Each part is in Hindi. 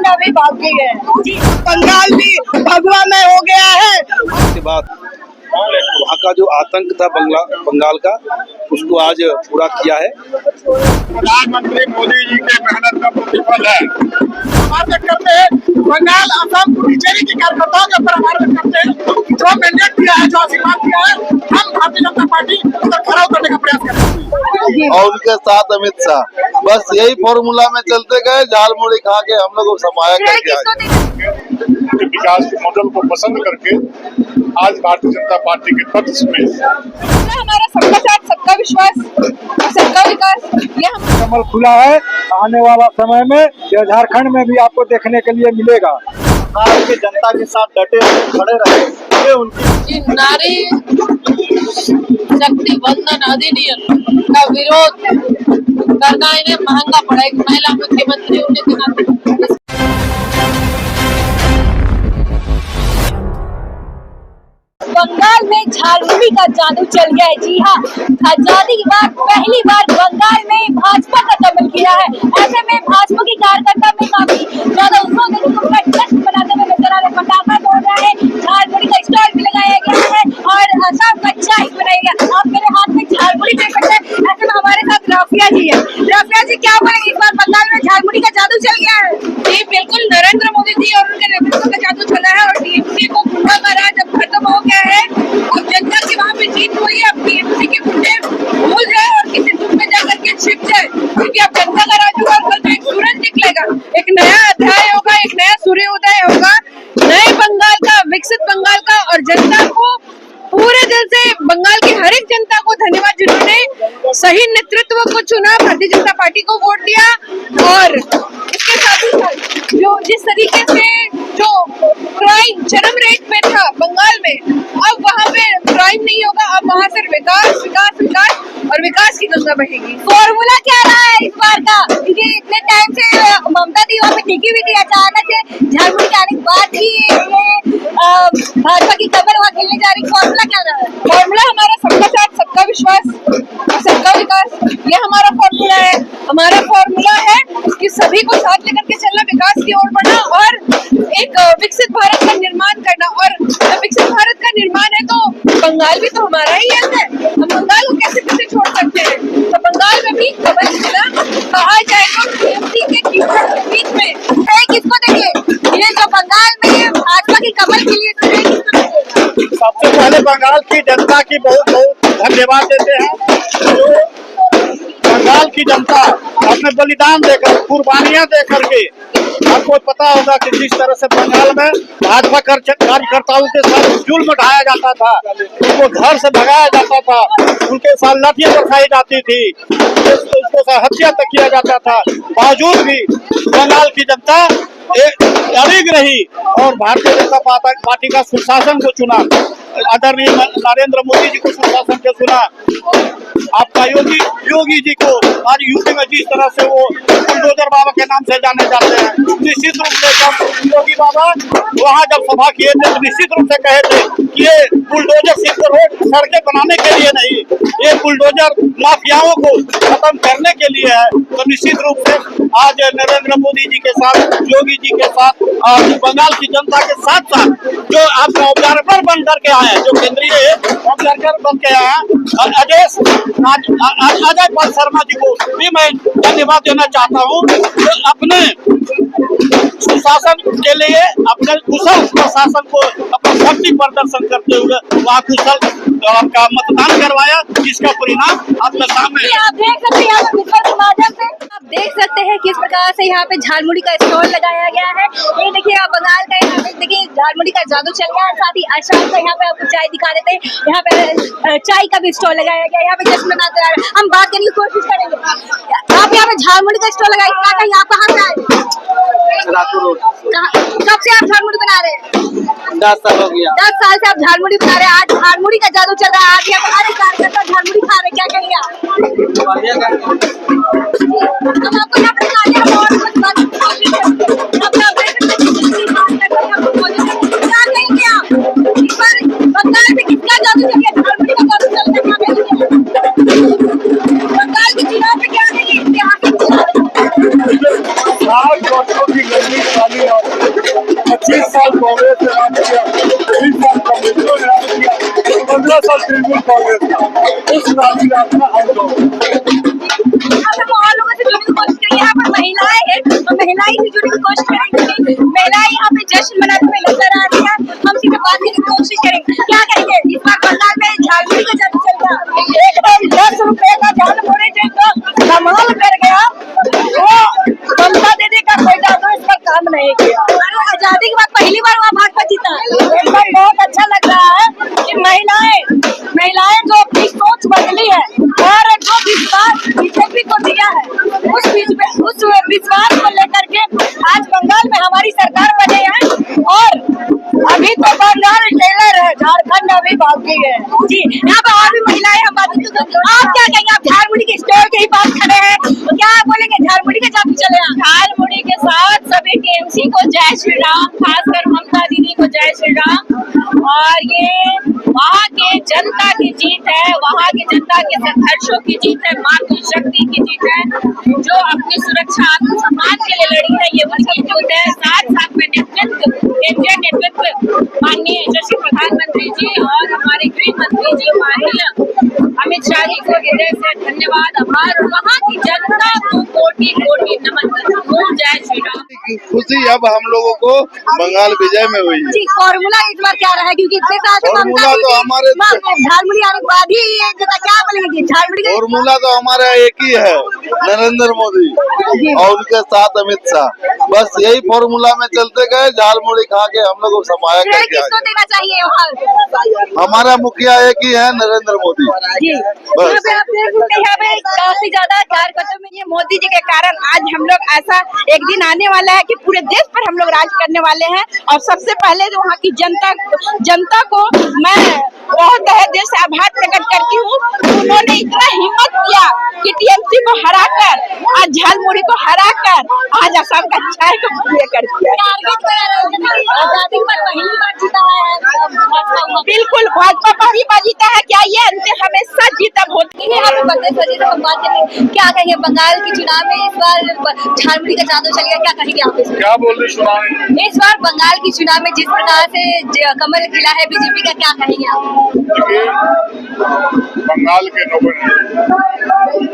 अभी बाकी है। बंगाल भी भगवा में हो गया है। उसके बाद वहाँ का जो आतंक था बंगाल का, उसको आज पूरा किया है। प्रधानमंत्री मोदी जी के मेहनत का प्रतिफल है। हमारे करते हैं बंगाल, असम, पुडुचेरी के कार्यकर्ताओं के ऊपर हमारे करते हैं जो मैंडेट दिया है, जो आशीर्वाद दिया है, हम भारतीय जनता पार्टी उधर खड़ा उतरने का प्रयास करेंगे। और उनके साथ अमित शाह, बस यही फॉर्मूला में चलते गए, झाल मुड़ी खा के हम लोग को समाया करके आए। विकास के मॉडल को पसंद करके आज भारतीय जनता पार्टी के पक्ष में हमारा सबका साथ, सबका विश्वास और सबका विकास, ये हम कमल खुला है। आने वाला समय में यह झारखंड में भी आपको देखने के लिए मिलेगा। भारत की जनता के साथ डटे खड़े रहे, ये उनकी नारी शक्ति वंदन अधिनियम का विरोध करना इन्हें महंगा पड़ा। एक महिला मुख्यमंत्री होने के नाते बंगाल में झालमुड़ी का जादू चल गया है। जी हाँ, आजादी के बाद पहली बार बंगाल में भाजपा का दमन किया है। ऐसे में भाजपा की कार्यकर्ता में काफी ज्यादा उत्साह देखने को मिला। जश्न मनाते हुए नजर आ रहे, पटाखा फोड़ रहे हैं, झालमुड़ी का स्टॉल भी लगाया गया है और शाम का चाय बनाया गया। आप मेरे हाथ में झालमुड़ी देख सकते हैं। ऐसे में हमारे साथ राफिया जी है। राफिया जी, क्या बोलेंगे, इस बार बंगाल में झालमुड़ी का जादू चल गया है? जी बिल्कुल, नरेंद्र मोदी जी और उनके नेतृत्व का जादू चला है और टीएमसी को गुंडा का राज अब खत्म हो गया है। अब जनता की वहाँ पे जीत हुई है। अब टीएमसी के गुंडे भूल जाए और किसी धूप में जाकर के छिप जाए, क्योंकि अब जनता का राज होगा। कल तो एक सूरज निकलेगा, एक नया अध्याय होगा, एक नया सूर्योदय होगा नए बंगाल का, विकसित बंगाल का। और जनता को पूरे दिल से, बंगाल की हर एक जनता को धन्यवाद जिन्होंने सही नेतृत्व को चुना, भारतीय जनता पार्टी को वोट दिया। और इसके साथ ही साथ जो जिस तरीके से जो क्राइम चरम रेट पे था बंगाल में, अब वहाँ पे क्राइम नहीं होगा। अब वहाँ से विकास विकास विकास और विकास की गंगा बहेगी। फॉर्मूला क्या रहा है इस बार का? क्योंकि इतने टाइम से ममता दी वहाँ पे टिकी हुई थी, अचानक से झालमुड़ी के आने के बाद ही ये भाजपा की कमर वहाँ खेलने जा रही। फॉर्मूला क्या रहा है? फॉर्मूला हमारा सबका साथ, सबका विश्वास और सबका विकास, ये हमारा फॉर्मूला है। हमारा फॉर्मूला है कि सभी को साथ लेकर के चलना, विकास की ओर बढ़ना और एक विकसित भारत का निर्माण करना। और जब विकसित भारत का निर्माण है तो बंगाल भी तो हमारा ही है। हम बंगाल को कैसे पीछे छोड़ सकते हैं? तो बंगाल में भी कमल खिला कहा जाए तो टीएमसी के कीचड़ के बीच में किसको देखिए, ये जो बंगाल में भाजपा की कमल खिली है, तो किसको देखिए? सबसे पहले बंगाल की जनता की बहुत बहुत धन्यवाद देते हैं। जो बंगाल की जनता अपने बलिदान देकर, कुर्बानियां देकर के, आपको पता होगा कि जिस तरह से बंगाल में भाजपा कार्यकर्ताओं के साथ जुल्म ढाया जाता था, उनको घर से भगाया जाता था, उनके साथ लाठियां बरसाई जाती थी, उसको हत्या तक किया जाता था। बावजूद भी बंगाल की जनता अड़िग रही और भारतीय जनता पार्टी का सुशासन को चुना। आदरणीय नरेंद्र मोदी जी को सुशासन के चुना। आपका योगी जी को आज यूपी में जिस तरह से वो बुलडोजर बाबा के नाम से जाने जाते हैं, निश्चित रूप से जब योगी बाबा वहाँ जब सभा किए थे तो निश्चित रूप से कहे थे कि ये बुलडोजर सिर्फ रोड सड़कें बनाने के लिए नहीं, ये बुलडोजर माफियाओं को खत्म करने के लिए है। तो निश्चित रूप से आज नरेंद्र मोदी जी के साथ, योगी जी के साथ और बंगाल की जनता के साथ साथ जो आपका ऑब्जर्वर बन करके आए हैं, जो केंद्रीय ऑब्जर्वर बन के आए हैं, अजय पाल शर्मा जी को भी मैं धन्यवाद देना चाहता हूँ, जो अपने सुशासन के लिए, अपने कुशल प्रशासन को अपना शक्ति प्रदर्शन करते हुए वहाँ कुशल का मतदान करवाया, जिसका परिणाम आपके सामने। आप देख सकते हैं किस प्रकार से यहाँ पे झालमुड़ी का स्टॉल लगाया गया है। ये देखिए, आप बंगाल का यहाँ पे देखिए झालमुड़ी का जादू चल गया है। साथ ही आशाम का यहाँ पे आपको चाय दिखा देते हैं। यहाँ पे चाय का भी स्टॉल लगाया गया है। यहाँ पे जश्न मनाते हैं। हम बात करने की कोशिश करेंगे। आप यहाँ पे झालमुड़ी का स्टॉल लगाए, आप कहाँ से आए? कब से आप झालमुड़ी बना रहे हैं? 10 साल हो गया। 10 साल से आप झालमुड़ी बना रहे हैं। आज झालमुड़ी का जादू चल रहा है। आज यहाँ पे हर एक कार्यकर्ता झालमुड़ी खा रहे, क्या कहेंगे आप? हम आपको यहाँ पे दिखाते हैं और क्या कहेंगे आप? इस बार बंगाल में किसका जादू चल गया? झालमुड़ी का जादू चल रहा है। बंगाल के चुनाव में क्या नहीं, इतिहास की लंबी वाली 25 साल कांग्रेस ने राज किया, 20 साल कम्युनिस्टों ने राज किया, 15 साल तृणमूल कांग्रेस का। उस राज का हम लोग और लोगों से जुड़ने की कोशिश करेंगे। यहाँ पर महिलाएं हैं तो महिलाएं से जुड़ने की कोशिश करेंगे। महिलाएं यहाँ पे जश्न मनाते हुए नजर आ रही है। हम सीधे बात करने की कोशिश करेंगे। क्या कहेंगे इस बार बंगाल में झालमुड़ी का जादू चल रहा है? एकदम 10 रुपए का झालमुड़ी जो कमाल कर गया, वो ममता दीदी का कोई जादू इस पर काम नहीं किया। आजादी के बाद पहली बार वहाँ भाजपा जीता है। एकदम बहुत अच्छा लग रहा है कि महिलाएं जो अपनी सोच बदली है और जो विश्वास बीजेपी को दिया है, उस विश्वास को लेकर के आज बंगाल में हमारी सरकार बने हैं। और अभी तो बंगाल टेलर है, झारखंड अभी बाकी है। जी, यहाँ पर और भी महिलाएं हम बात करते हैं। आप क्या कहेंगे? आप झालमुड़ी के स्टोर के ही पास खड़े हैं, तो क्या आप बोलेंगे झालमुड़ी के जादू चले? झालमुड़ी के साथ सभी टीएमसी को जय श्री राम, खासकर ममता दीदी को जय श्री राम। और ये वहाँ के जनता की जीत है, वहाँ की जनता के संघर्षों की जीत है, मातृशक्ति की जीत है, जो अपनी सुरक्षा आत्मसम्मान के लिए लड़ी है। ये उनकी जीत है। साथ साथ में केंद्रीय नेतृत्व माननीय यशस्वी प्रधानमंत्री जी और हमारे गृह मंत्री जी माननीय अमित शाह जी को हृदय से धन्यवाद, आभार। और वहाँ की जनता को कोटि कोटि नमन करता हूँ। जय श्री राम। खुशी अब हम लोगों को बंगाल विजय में हुई है। जी, फॉर्मूला इस बार क्या रहा है? क्योंकि इतने साल से फॉर्मूला तो हमारे झालमुड़ी आने के बाद ही क्या बोलेंगे झालमुड़ी का? फॉर्मूला तो हमारा एक ही है, नरेंद्र मोदी और उनके साथ अमित शाह। बस यही फॉर्मूला में चलते गए, झालमुड़ी खा के हम लोग को समाया करके किसको देना चाहिए? हमारा मुखिया एक ही है, नरेंद्र मोदी। जी, यहाँ पे आप देख सकते हैं, यहाँ पे काफी ज्यादा कार्यकर्ताओं में ये मोदी जी के कारण आज हम लोग ऐसा एक दिन आने वाला है कि पूरे देश पर हम लोग राज करने वाले हैं। और सबसे पहले तो वहाँ की जनता को मैं बहुत तहे दिल से आभार प्रकट करती हूँ। उन्होंने इतना हिम्मत किया कि टीएमसी को हराकर, आज झालमुड़ी को हराकर आज असम का छाया को पूरे कर दिया। आजादी पर पहली बार जीता है बिल्कुल, भाजपा पहली बार जीता है। क्या ये अंतिम हमेशा जीता होती है? यहाँ पे क्या कहेंगे बंगाल के चुनाव में इस बार झालमुड़ी का जादू चलेगा? क्या कहेंगे आप? क्या बोल रहे सुनाए? इस बार बंगाल के चुनाव में जिस प्रकार से कमल खिला है बीजेपी का, क्या कहेंगे आप? देखिए, बंगाल के लोगों ने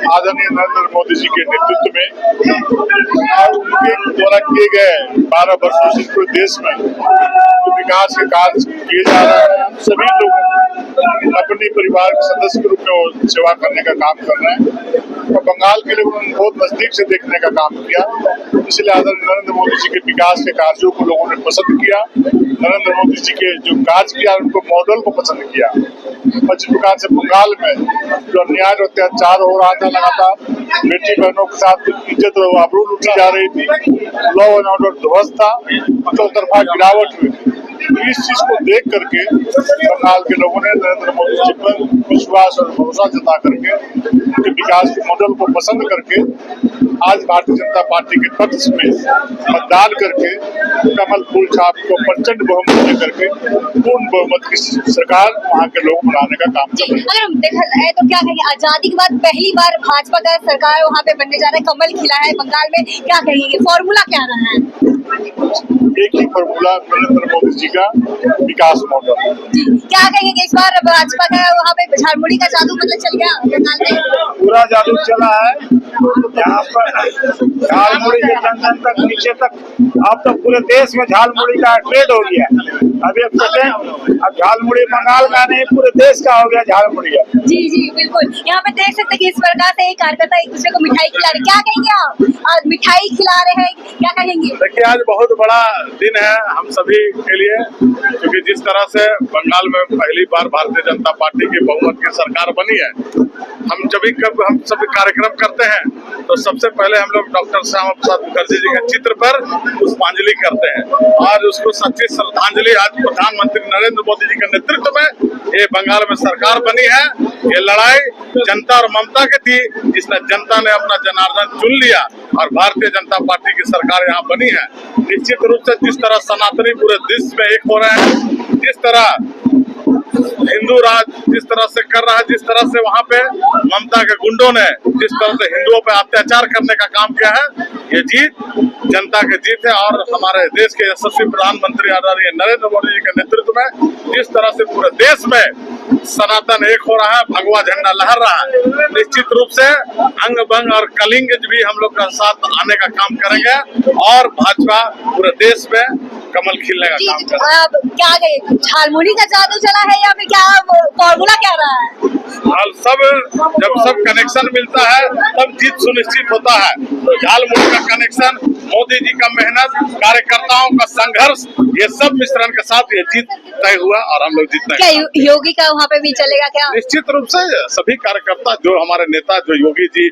आदरणीय नरेंद्र मोदी जी के नेतृत्व में और उनके द्वारा किए गए 12 वर्षों से पूरे देश में जो विकास के कार्य किए जा रहे हैं, सभी लोग अपने परिवार के सदस्य के रूप में सेवा करने का काम कर रहे हैं। और बंगाल के लोगों ने बहुत नजदीक से देखने का काम किया, इसलिए आदरणीय नरेंद्र मोदी जी के विकास के कार्यों को लोगों ने पसंद किया। नरेंद्र मोदी जी के जो कार्य किया उनको मॉडल को पसंद किया। और जिस प्रकार से बंगाल में जो अन्याय और अत्याचार हो रहा था लगातार, बेटी बहनों के साथ इज्जत और आबरू लूटी जा रही थी, लॉ एंड ऑर्डर ध्वस्त था, चौतरफा गिरावट हुई थी। इस चीज को देख करके बंगाल के लोगों ने नरेंद्र मोदी जी पर विश्वास और भरोसा जता करके उनके विकास के मॉडल को पसंद करके आज भारतीय जनता पार्टी के पक्ष में मतदान करके कमल फूल छाप को प्रचंड बहुमत दे करके पूर्ण बहुमत की सरकार वहाँ के लोग बनाने का काम कर रहे हैं। अगर हम देखा जाए तो क्या कहेंगे आजादी के बाद पहली बार भाजपा का सरकार वहाँ पे बनने जा रहा है, कमल खिला है बंगाल में, क्या कहेंगे फॉर्मूला क्या रहा है? एक ही फॉर्मूला नरेंद्र मोदी जी का विकास मॉडल। जी, क्या कहेंगे इस बार भाजपा का वहाँ पे झालमुड़ी का जादू मतलब चल गया बंगाल में? पूरा जादू चला है यहाँ पर, झालमुड़ी के जन जन तक नीचे तक। अब तो पूरे देश में झालमुड़ी का ट्रेड हो गया। अभी अब झालमुड़ी बंगाल का नहीं, पूरे देश का हो गया झालमुड़ी। जी जी बिल्कुल, यहाँ पे देख सकते हैं कि इस प्रकार से कार्यकर्ता एक दूसरे को मिठाई खिला रहे, क्या कहेंगे आप? आज मिठाई खिला रहे हैं, क्या कहेंगे? देखिए, आज बहुत बड़ा दिन है हम सभी के लिए, क्योंकि जिस तरह से बंगाल में पहली बार भारतीय जनता पार्टी की बहुमत की सरकार बनी है। हम सभी कार्यक्रम करते हैं तो सबसे पहले हम लोग डॉक्टर श्यामा प्रसाद मुखर्जी जी के चित्र पर पुष्पांजलि करते हैं और उसको सच्ची श्रद्धांजलि आज प्रधानमंत्री नरेंद्र मोदी जी के नेतृत्व में ये बंगाल में सरकार बनी है। ये लड़ाई जनता और ममता की थी, जिसने जनता ने अपना जनार्दन चुन लिया और भारतीय जनता पार्टी की सरकार यहाँ बनी है। निश्चित रूप से जिस तरह सनातनी पूरे देश में एक हो रहे हैं, जिस तरह हिंदू राज जिस तरह से कर रहा है, जिस तरह से वहाँ पे ममता के गुंडों ने जिस तरह से हिंदुओं पे अत्याचार करने का काम किया है, ये जीत जनता की जीत है। और हमारे देश के यशस्वी प्रधानमंत्री आदरणीय नरेंद्र मोदी जी के नेतृत्व में जिस तरह से पूरे देश में सनातन एक हो रहा है, भगवा झंडा लहर रहा है, निश्चित रूप से अंग बंग और कलिंग भी हम लोग का साथ आने का काम करेंगे और भाजपा पूरे देश में कमल खिलने का काम करेगा। अब क्या कहें, झालमुड़ी का जादू चला है या फिर क्या फॉर्मूला क्या रहा है? हाल जब सब कनेक्शन मिलता है तब जीत सुनिश्चित होता है। तो झालमुड़ी का कनेक्शन, मोदी जी का मेहनत, कार्यकर्ताओं का संघर्ष, ये सब मिश्रण के साथ ये जीत तय हुआ और हम लोग जीतने। क्या योगी का वहाँ पे भी चलेगा क्या? निश्चित रूप से सभी कार्यकर्ता, जो हमारे नेता, जो योगी जी,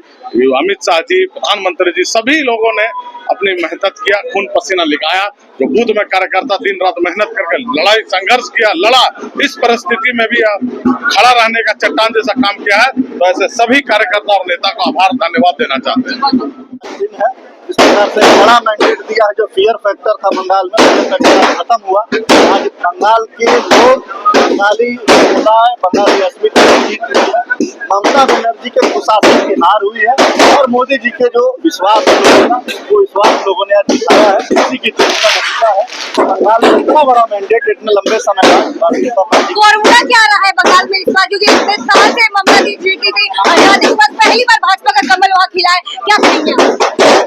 अमित शाह जी, प्रधानमंत्री जी, सभी लोगों ने अपनी मेहनत किया, खून पसीना लिखाया। जो बूथ में कार्यकर्ता दिन रात मेहनत करके लड़ाई संघर्ष किया, लड़ा, इस परिस्थिति में भी खड़ा रहने का चट्टान जैसा काम किया है। तो ऐसे सभी कार्यकर्ता और नेता को आभार धन्यवाद देना चाहते हैं। इस प्रकार से बड़ा मैंडेट दिया है। जो फियर फैक्टर था बंगाल में, फियर फैक्टर खत्म हुआ। आज बंगाल के लोग, बंगाली समुदाय, बंगाली अस्मिता जीत रही है। ममता बनर्जी के कुशासन की हार हुई है और मोदी जी के जो विश्वास वो विश्वास लोगों ने आज दिखाया है। इसी की जीत का नतीजा है। बंगाल में इतना बड़ा मैंडेट इतने लंबे समय बाद भारतीय जनता पार्टी। फॉर्मूला क्या रहा है बंगाल में इस बार, क्योंकि इतने साल से ममता जी जीती थी, आजादी के बाद पहली बार भाजपा का कमल वहाँ खिला है, क्या कहेंगे?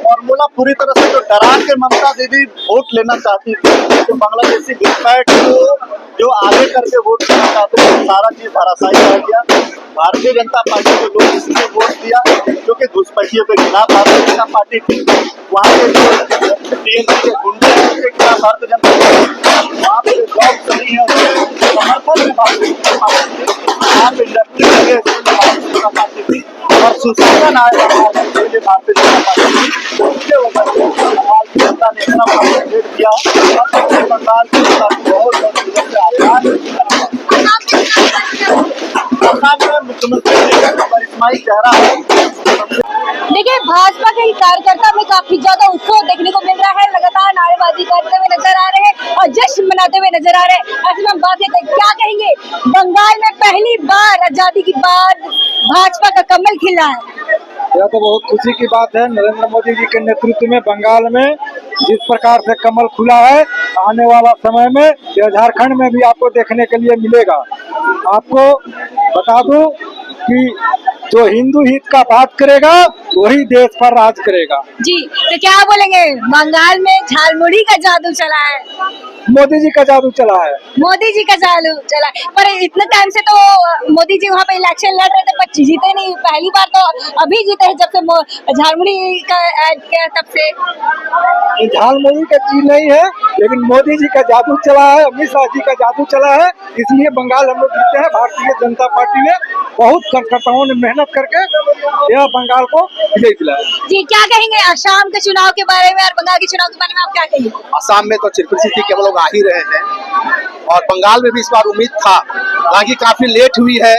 फॉर्मूला पूरी तरह से जो डरा के ममता दीदी वोट लेना चाहती थी, तो बांग्लादेशी घुसपैठ को जो आगे करके वोट लेना चाहते थे, सारा चीज धराशायी रह गया। भारतीय जनता पार्टी के लोग इसलिए वोट दिया क्योंकि घुसपैठियों के खिलाफ भारतीय जनता पार्टी थी। वहाँ के जो टीएमसी के गुंडे हैं उनके खिलाफ भारतीय जनता पार्टी, वहाँ पे जॉब नहीं है समर्थन भारतीय जनता पार्टी, वहाँ पे इंडस्ट्री लगे भारतीय जनता पार्टी थी और सुशासन आया भारतीय जनता पार्टी। उसके वजह से बंगाल की जनता ने इतना बड़ा मैंडेट दिया और बंगाल की जनता बहुत मुख्यमंत्री करिश्माई चेहरा है। देखिए, भाजपा के कार्यकर्ता में काफी ज्यादा उत्साह देखने को मिल रहा है। लगातार नारेबाजी करते हुए नजर आ रहे हैं और जश्न मनाते हुए नजर आ रहे हैं। ऐसे में हम बात करते हैं, क्या कहेंगे, बंगाल में पहली बार आजादी के बाद भाजपा का कमल खिला है। यह तो बहुत खुशी की बात है। नरेंद्र मोदी जी के नेतृत्व में बंगाल में जिस प्रकार से कमल खुला है, आने वाला समय में यह झारखंड में भी आपको देखने के लिए मिलेगा। आपको बता दूं कि जो हिंदू हित का बात करेगा वही देश पर राज करेगा। जी, तो क्या बोलेंगे, बंगाल में झालमुड़ी का जादू चला है? मोदी जी का जादू चला है। मोदी जी का जादू चला है, पर इतने टाइम से तो मोदी जी वहाँ पे इलेक्शन लड़ रहे थे पर जीते नहीं। पहली बार तो अभी जीते हैं जब से झालमुड़ी का ऐड किया तब से। झालमुड़ी का चीज नहीं है, लेकिन मोदी जी का जादू चला है, अमित शाह जी का जादू चला है, इसलिए बंगाल हम लोग जीते हैं। भारतीय जनता पार्टी ने बहुत कार्यकर्ताओं ने मेहनत करके यह बंगाल को विजय दिलाया। जी, क्या कहेंगे असम के चुनाव के बारे में और बंगाल के चुनाव के बारे में आप क्या कहेंगे? असम में तो चिरकुट के लोग आ ही रहे हैं और बंगाल में भी इस बार उम्मीद था, हालांकि काफी लेट हुई है।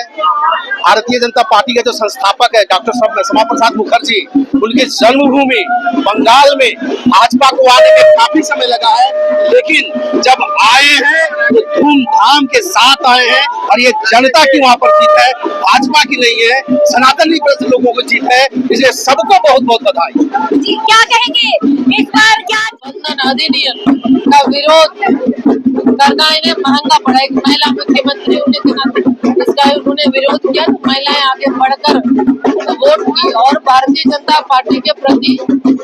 भारतीय जनता पार्टी के जो संस्थापक है डॉक्टर श्यामा प्रसाद मुखर्जी, उनकी जन्मभूमि बंगाल में भाजपा को आने में काफी समय लगा है, लेकिन जब आए हैं तो धूमधाम के साथ आए हैं और ये जनता की वहाँ पर जीत है, भाजपा की नहीं है, सनातनी लोगों को जीत है, इसलिए सबको बहुत बहुत बधाई। जी, क्या कहेंगे इस बार, क्या अधिनियम का विरोध करना इन्हें महंगा पड़ा। एक महिला मुख्यमंत्री होने के नाते इसका उन्होंने विरोध किया, तो महिलाएं आगे बढ़कर वोट की और भारतीय जनता पार्टी के प्रति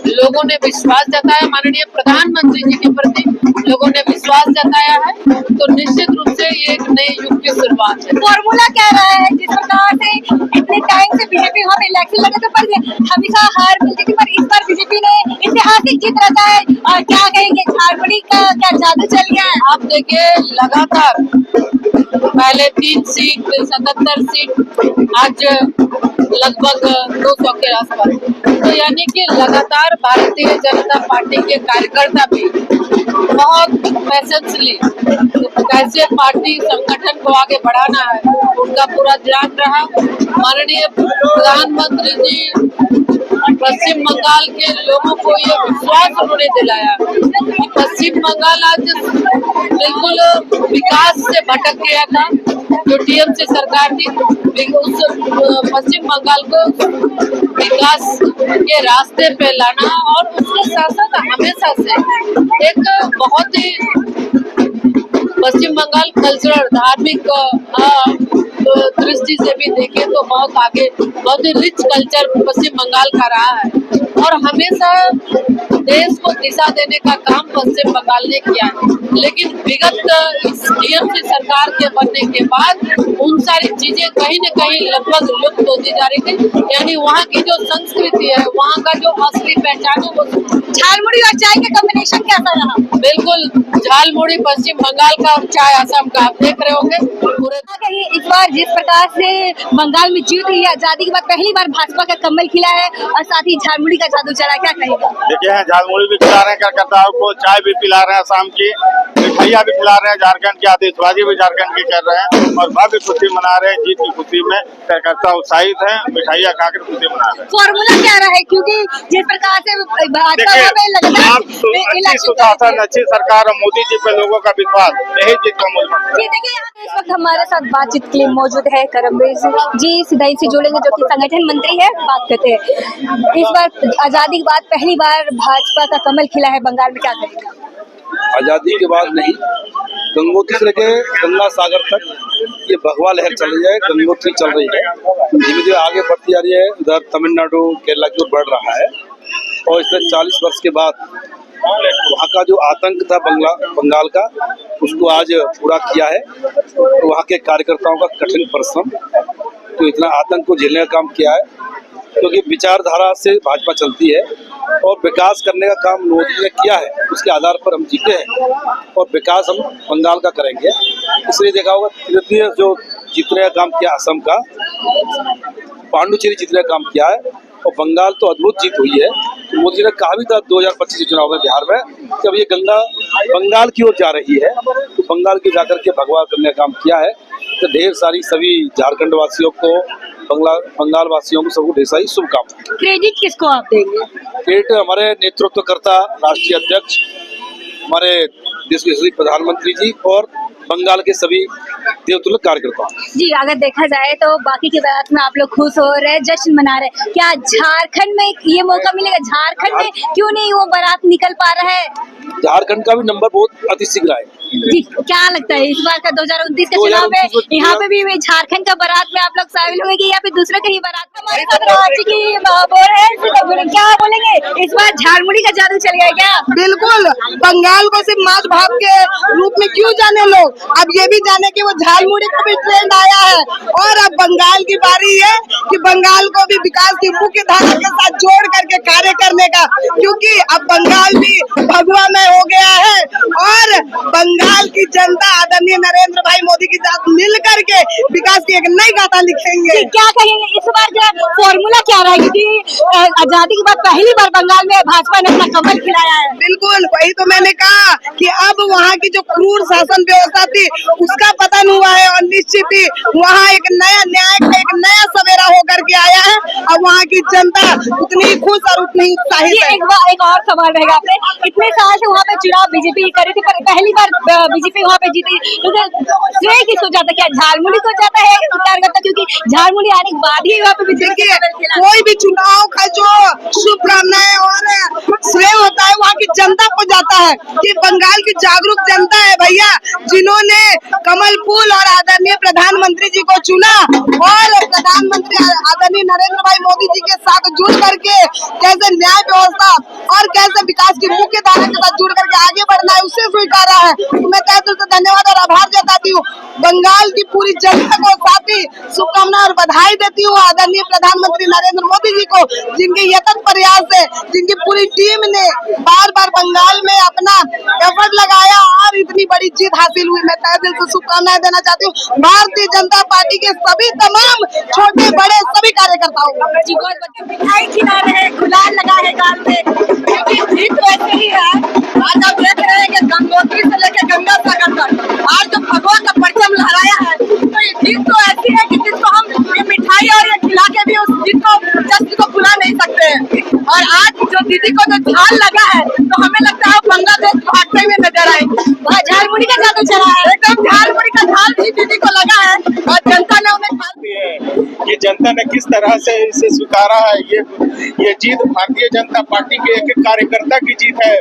लोगों ने विश्वास जताया, माननीय प्रधानमंत्री जी के प्रति लोगों ने विश्वास जताया है। तो निश्चित रूप से ये एक नए युग की शुरुआत है। फॉर्मूला क्या रहा है, जिस प्रकार से इतने टाइम से बीजेपी वहाँ पे इलेक्शन लगे थे पर हमेशा हार मिलती थी, पर इस बार बीजेपी ने ऐतिहासिक जीत रखा है। और क्या कहेंगे, झारखंड का क्या जादू चल गया है? आप देखिए, लगातार पहले 3 सीट 77 सीट, आज लगभग 200 के आसपास। तो यानी कि लगातार भारतीय जनता पार्टी के कार्यकर्ता भी बहुत पैशेंसली कैसे पार्टी संगठन को आगे बढ़ाना है उनका पूरा ध्यान रहा। माननीय प्रधानमंत्री जी पश्चिम बंगाल के लोगों को ये विश्वास उन्होंने दिलाया कि पश्चिम बंगाल आज बिल्कुल विकास से भटक गया था। जो टीएमसी सरकार थी उस पश्चिम बंगाल को विकास के रास्ते पे लाना और उसके साथ साथ हमेशा से एक बहुत ही पश्चिम बंगाल कल्चरल धार्मिक दृष्टि से भी देखें तो बहुत आगे, बहुत ही रिच कल्चर पश्चिम बंगाल का रहा है और हमेशा देश को दिशा देने का काम पश्चिम बंगाल ने किया है। लेकिन विगत इस टीएमसी सरकार के बनने के बाद उन सारी चीजें कहीं न कहीं लगभग लुप्त होती जा रही थी। यानी वहाँ की जो संस्कृति है, वहाँ का जो असली पहचान है वो झालमुड़ी और चाय का कॉम्बिनेशन कैसा रहा? बिल्कुल झालमुड़ी पश्चिम बंगाल का और चाय असम का, आप देख रहे होंगे पूरे। इस बार जिस प्रकार से बंगाल में जीत हुई है, आजादी के बाद पहली बार भाजपा का कमल खिला है और साथ ही झालमुड़ी का जादू चला, क्या कहेगा? देखिए झालमुड़ी भी खिला रहे हैं कलकत्ता को, चाय भी पिला रहे हैं शाम की, मिठाइयाँ भी खिला रहे हैं, झारखंड की आतिशबाजी भी झारखंड की कर रहे हैं और भव्य खुशी मना रहे हैं। जीत की खुशी में कलकत्ता उत्साहित है, मिठाइयाँ खाकर खुशी मना रहे हैं। फॉर्मूला क्या रहा है, क्योंकि जिस प्रकार से सुशासन, अच्छी सरकार और मोदी जी पे लोगों का विश्वास, यही जीत का मूल मंत्र है। देखिए इस वक्त हमारे साथ बातचीत के लिए मौजूद है करमवीर सिंह जी, सिधाई से जुड़ेंगे, जो कि संगठन मंत्री है। बात करते हैं, इस बार आजादी के बाद पहली बार भाजपा का कमल खिला है बंगाल में, क्या करेगा? आजादी के बाद नहीं, गंगोत्री से लेके गंगा सागर तक ये भगवा लहर चल रही है, गंगोत्री चल रही है, धीमे धीरे आगे बढ़ती जा रही है। उधर तमिलनाडु केरला की ओर बढ़ रहा है और इससे 40 वर्ष के बाद वहाँ का जो आतंक था बंगाल का, उसको आज पूरा किया है। तो वहाँ के कार्यकर्ताओं का कठिन परिश्रम, तो इतना आतंक को झेलने का काम किया है, क्योंकि विचारधारा से भाजपा चलती है और विकास करने का काम मोदी ने किया है, उसके आधार पर हम जीते हैं और विकास हम बंगाल का करेंगे। इसलिए देखा होगा तृतीय जो जीतने का काम किया असम का, पांडुचेरी जीतने का काम किया है और बंगाल तो अद्भुत जीत हुई है। तो मोदी ने कहा भी था 2025 के चुनाव में बिहार में, जब ये गंगा बंगाल की ओर जा रही है तो बंगाल की जाकर के भगवा करने का काम किया है। तो ढेर सारी सभी झारखंड वासियों को, बंगाल वासियों को सबको ढेर सारी शुभकामनाएं। क्रेडिट किसको आप देंगे? क्रेडिट हमारे नेतृत्वकर्ता राष्ट्रीय अध्यक्ष, हमारे देश के यशस्वी प्रधानमंत्री जी और बंगाल के सभी देवतुल्य कार्यकर्ता जी। अगर देखा जाए तो बाकी की बात में आप लोग खुश हो रहे हैं, जश्न मना रहे हैं, क्या झारखंड में ये मौका मिलेगा? झारखंड में क्यों नहीं वो बारात निकल पा रहा है? झारखंड का भी नंबर बहुत अतिशीघ्र है जी। क्या लगता है इस बार का 2029 का चुनाव में यहाँ पे भी झारखंड का बारात में आप लोग शामिल होंगे या फिर दूसरे का ही बारात? हमारे साथ रांची की क्या बोलेंगे, इस बार झालमुड़ी का जादू चल गया क्या? बिल्कुल, बंगाल को सिर्फ माछ भाव के रूप में क्यों जाने लोग, अब ये भी जाने कि वो झालमुड़ी का भी ट्रेंड आया है और अब बंगाल की बारी है कि बंगाल को भी विकास की मुख्य धारा के साथ जोड़ करके कार्य करने का, क्योंकि अब बंगाल भी भगवा में हो गया है और बंगाल की जनता आदरणीय नरेंद्र भाई मोदी के साथ मिल करके विकास की एक नई गाथा लिखेंगे। क्या कहेंगे इस बार का फॉर्मूला क्या रहा है, क्योंकि आजादी के बाद पहली बार बंगाल में भाजपा ने अपना कमल खिलाया है? बिल्कुल, वही तो मैंने कहा कि अब वहाँ की जो क्रूर शासन व्यवस्था थी उसका पतन हुआ है और निश्चित ही वहाँ एक नया न्याय का एक नया सवेरा होकर के आया है। अब वहाँ की जनता उतनी खुश और उतनी उत्साहित है। एक और सवाल रहेगा, आपने इतने साल से वहाँ पे चुनाव बीजेपी कर रही थी, पर पहली बार बीजेपी वहाँ पे जीती, तो श्रेय किसको जाता है? क्या झालमुड़ी को जाता है कार्यकर्ता, क्योंकि झालमुड़ी आने के बाद ही वहाँ पे बीजेपी कोई भी चुनाव का जो शुभकामनाएं और श्रेय होता है वहाँ की जनता को जाता है कि बंगाल की जागरूक जनता है भैया, जिन्होंने कमल फूल और आदरणीय प्रधानमंत्री जी को चुना और प्रधानमंत्री आदरणीय नरेंद्र भाई मोदी जी के साथ जुड़ करके कैसे न्याय व्यवस्था और कैसे विकास की मुख्य धारा के साथ जुड़ करके आगे बढ़ना है उससे स्वीकारा है। मैं तहे दिल से धन्यवाद और आभार जताती हूँ बंगाल की पूरी जनता को, साथ ही शुभकामनाएं और बधाई देती हूँ आदरणीय प्रधानमंत्री नरेंद्र मोदी जी को, जिनके यतन प्रयास से, जिनकी पूरी टीम ने बार बार बंगाल में अपना एफर्ट लगाया और इतनी बड़ी जीत हासिल हुई। मैं तहे दिल से शुभकामनाएं देना चाहती हूँ भारतीय जनता पार्टी के सभी तमाम छोटे बड़े सभी कार्यकर्ताओं को। मिठाई खिला रहे हैं, गुलाल लगा है गाल पे, क्योंकि जीत वैसे ही है। आज आप देख रहे हैं कि गंगोत्री से लेकर गंगा सागर तक आज जो भगवा का परचम लहराया है, तो ये जीत तो ऐसी है कि जिसको हम ये मिठाई और ये खिला के भी उस जीत को जश्न को भुला नहीं सकते हैं। झालमुड़ी का जादू चला है। एकदम झालमुड़ी का झाल भी दीदी को लगा है और जनता ने उन्हें ये जनता ने किस तरह से इसे स्वीकारा है। ये जीत भारतीय जनता पार्टी के एक कार्यकर्ता की जीत है,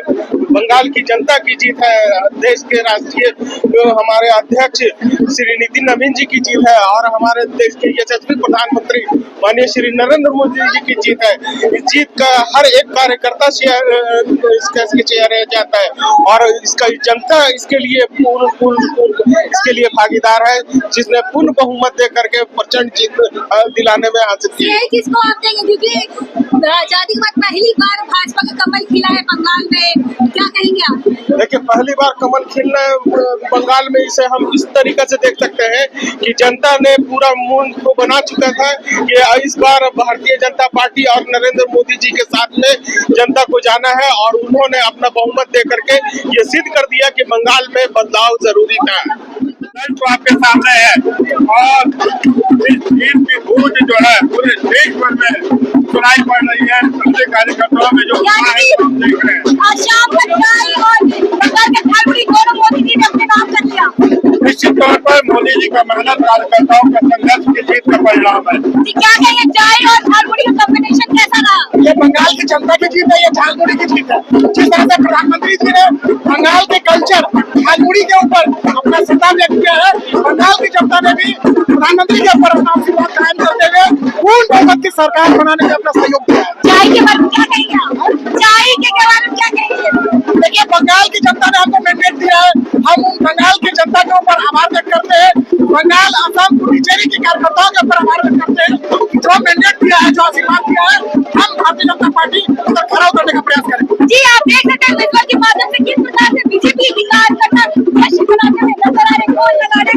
बंगाल की जनता की जीत है, देश के राष्ट्रीय हमारे अध्यक्ष श्री नितिन नवीन जी की जीत है और हमारे देश के यशस्वी प्रधानमंत्री माननीय श्री नरेंद्र मोदी जी की जीत है। इस जीत का हर एक कार्यकर्ता इसके चेहरे जाता है और इसका जनता इसके लिए इसके लिए भागीदार है, जिसने पूर्ण बहुमत दे करके प्रचंड जीत दिलाने में हासिल की। यही किसको आप देंगे, क्योंकि आजादी के बाद पहली बार भाजपा का कमल खिला है बंगाल में, क्या कहेंगे आप? देखिए, पहली बार कमल खिलना बंगाल में, इसे हम इस तरीके से देख सकते हैं कि जनता ने पूरा मूड को बना चुका था कि इस बार भारतीय जनता पार्टी और नरेंद्र मोदी जी के साथ में जनता को जाना है और उन्होंने अपना बहुमत दे करके ये सिद्ध कर दिया कि बंगाल में बदलाव जरूरी था। तो आपके सामने है और इस जीत की गूंज जो है पूरे देश भर में सुनाई पड़ रही है। सभी कार्यकर्ताओं में जो हम देख रहे हैं, आज शाम तक और बंगाल के झालमुड़ी दोनों मोदी जी ने अपने नाम कर लिया। निश्चित तौर पर मोदी जी का मेहनत कार्यकर्ताओं का संघर्ष की जीत का परिणाम है। जी, क्या कहेंगे, चाय और झालमुड़ी का कॉम्बिनेशन कैसा रहा? ये बंगाल की जनता की जीत है, ये झालमुड़ी की जीत है। जिस तरह से प्रधानमंत्री जी ने बंगाल के कल्चर झालमुड़ी के ऊपर अपना सत्ता व्यक्त किया है, बंगाल की जनता ने भी प्रधानमंत्री के ऊपर अपना आशीर्वाद कायम करते हुए पूर्ण बहुमत की सरकार बनाने में अपना सहयोग दिया है। चाय के बारे में क्या कहेंगे आप? चाय के बारे में क्या कहेंगे? देखिए, बंगाल की जनता ने हमको मैंडेट दिया है, हम उन बंगाल की जनता के ऊपर आभार व्यक्त करते हैं। बंगाल, असम, पुडुचेरी के कार्यकर्ताओं के ऊपर आभार व्यक्त करते हैं। जो मैंडेट दिया है, जो आशीर्वाद दिया है, हम भारतीय जनता पार्टी उसे खरा उतरने का प्रयास करेंगे। जी, आप देख सकते हैं विजुअल के माध्यम से किस प्रकार से बीजेपी की कार्यकर्ता जश्न मनाते हुए नजर आ रहे हैं, ढोल लगाने